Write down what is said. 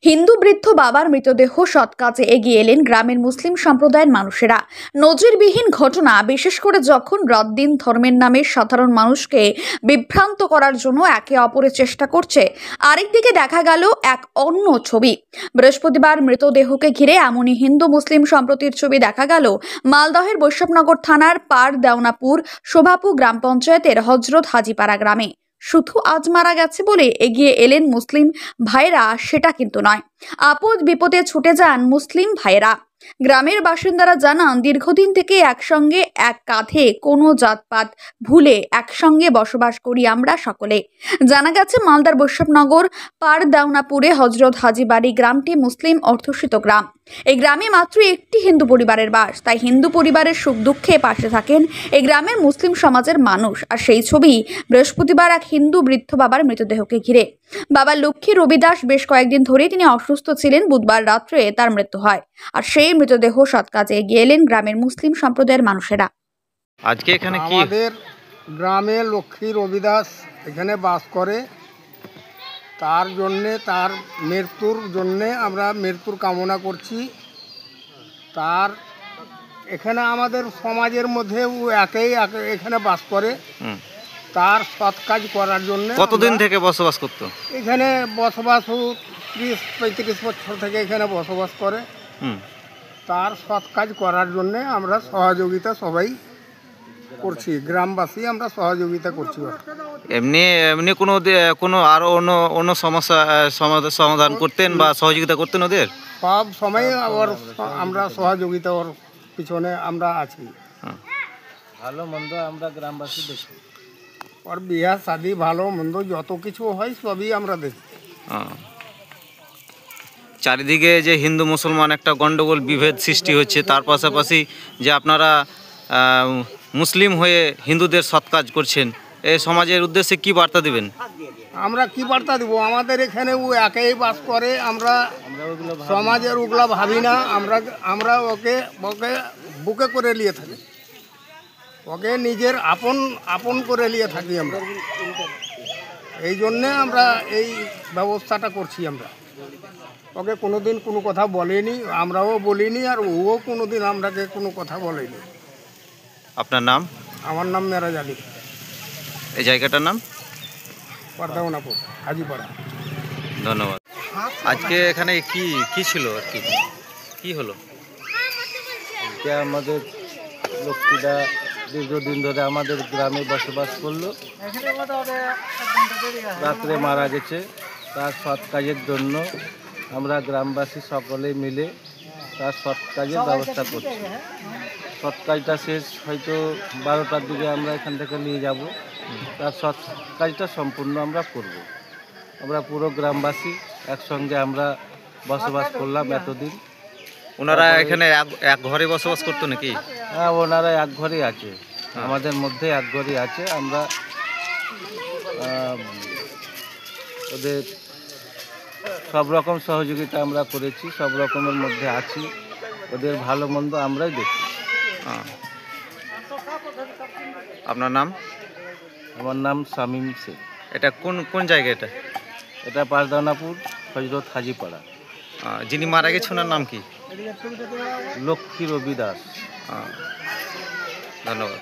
হিন্দু বৃদ্ধ বাবার মৃতদেহ সৎকাজে এগিয়ে এলেন গ্রামের মুসলিম সম্প্রদায়ের মানুষেরা। নজিরবিহীন ঘটনা, বিশেষ করে যখন রাত-দিন ধর্মের নামে সাধারণ মানুষকে বিভ্রান্ত করার জন্য একে অপরের চেষ্টা করছে। আরেকদিকে দেখা গেল এক অন্য ছবি। বৃহস্পতিবার মৃতদেহকে ঘিরে এমনই হিন্দু মুসলিম সম্প্রীতির ছবি দেখা গেল মালদহের বৈষ্ণবনগর থানার পার দেওনাপুর শোভাপু গ্রাম পঞ্চায়েতের হজরত হাজিপাড়া গ্রামে। শুধু আজ মারা গেছে বলে এগিয়ে এলেন মুসলিম ভাইরা সেটা কিন্তু নয়, আপদ বিপদে ছুটে যান মুসলিম ভাইরা। গ্রামের বাসিন্দারা জানান, দীর্ঘদিন থেকে একসঙ্গে এক কাঁধে কোনো জাতপাত ভুলে একসঙ্গে বসবাস করি আমরা সকলে। জানা গেছে মালদার বৈষ্ণবনগর পার দেওনাপুরে হজরত হাজিবাড়ি গ্রামটি মুসলিম অধ্যুষিত গ্রাম। এই গ্রামে মাত্র একটি হিন্দু পরিবারের বাস, তাই হিন্দু পরিবারের সুখ দুঃখে পাশে থাকেন এই গ্রামের মুসলিম সমাজের মানুষ। আর সেই ছবি বৃহস্পতিবার এক হিন্দু বৃদ্ধ বাবার মৃতদেহকে ঘিরে। বাবা লক্ষ্মী রবিদাস বেশ কয়েকদিন ধরেই তিনি অসুস্থ ছিলেন। বুধবার রাত্রে তার মৃত্যু হয়। আর সেই মৃতদেহ সৎকাজে এগিয়ে এলেন গ্রামের মুসলিম সম্প্রদায়ের মানুষেরা। আজকে এখানে কি আমাদের গ্রামে লক্ষ্মী রবিদাস এখানে বাস করে, তার জন্যে তার মৃত্যুর জন্যে আমরা মৃত্যুর কামনা করছি। তার এখানে আমাদের সমাজের মধ্যে ও এখানে বাস করে। তার সৎ কাজ করার জন্য কতদিন থেকে বসবাস করতো এখানে? বসবাস 30-35 বছর থেকে এখানে বসবাস করে। তার সৎ কাজ করার জন্য আমরা সহযোগিতা সবাই করছি, গ্রামবাসী আমরা সহযোগিতা করছি। এমনি এমনি কোনো আরো অন্য সমস্যা সমাধান করতেন বা সহযোগিতা করতেন ওদের? সব সময় ওর আমরা সহযোগিতা ওর পিছনে আমরা আছি। ভালো মন্দ আমরা গ্রামবাসী দেখি। ওর বিয়া শাদি ভালো মন্দ যত কিছু হয় সবই আমরা দেখি। চারিদিকে যে হিন্দু মুসলমান একটা গন্ডগোল বিভেদ সৃষ্টি হচ্ছে, তার পাশাপাশি যে আপনারা মুসলিম হয়ে হিন্দুদের সৎ কাজ করছেন, এই সমাজের উদ্দেশ্যে কি বার্তা দিবেন? আমরা কি বার্তা দিব? আমাদের এখানে ও একাই বাস করে, আমরা সমাজের ওগুলা ভাবি না। আমরা ওকে বুকে করে নিয়ে থাকি, ওকে নিজের আপন করে নিয়ে থাকি আমরা। এই জন্যে আমরা এই ব্যবস্থাটা করছি। আমরা ওকে কোনোদিন কোনো কথা বলিনি, আমরাও বলিনি, আর ও কোনোদিন আমরাকে কোনো কথা বলেনি। আপনার নাম? আমার নাম মেরাজ আলী। এই জায়গাটার নাম? পার দেওনাপুর, হাজিপাড়া। ধন্যবাদ। আজকে এখানে কি ছিল আর কি হলো? আজকে আমাদের লক্ষ্মীদা দীর্ঘদিন ধরে আমাদের গ্রামে বসবাস করলো, রাত্রে মারা গেছে। তার সৎ কাজের জন্য আমরা গ্রামবাসী সকলে মিলে তার সৎ কাজের ব্যবস্থা করছি। সৎ কাজটা শেষ হয়তো 12টার দিকে আমরা এখান থেকে নিয়ে যাব। তার সৎ কাজটা সম্পূর্ণ আমরা করব। আমরা পুরো গ্রামবাসী একসঙ্গে আমরা বসবাস করলাম এতদিন। ওনারা এখানে এক ঘরে বসবাস করতো নাকি? হ্যাঁ, ওনারা এক ঘরেই আছে, আমাদের মধ্যে এক ঘরই আছে। আমরা ওদের সব রকম সহযোগিতা আমরা করেছি, সব রকমের মধ্যে আছি। ওদের ভালো মন্দ আমরাই দেখি। আপনার নাম? আমার নাম শামীম শেখ। এটা কোন জায়গা? এটা পার দেওনাপুর হজরত হাজিপাড়া। যিনি মারা গেছে ওনার নাম কি? লক্ষ্মী রবিদাস। ধন্যবাদ।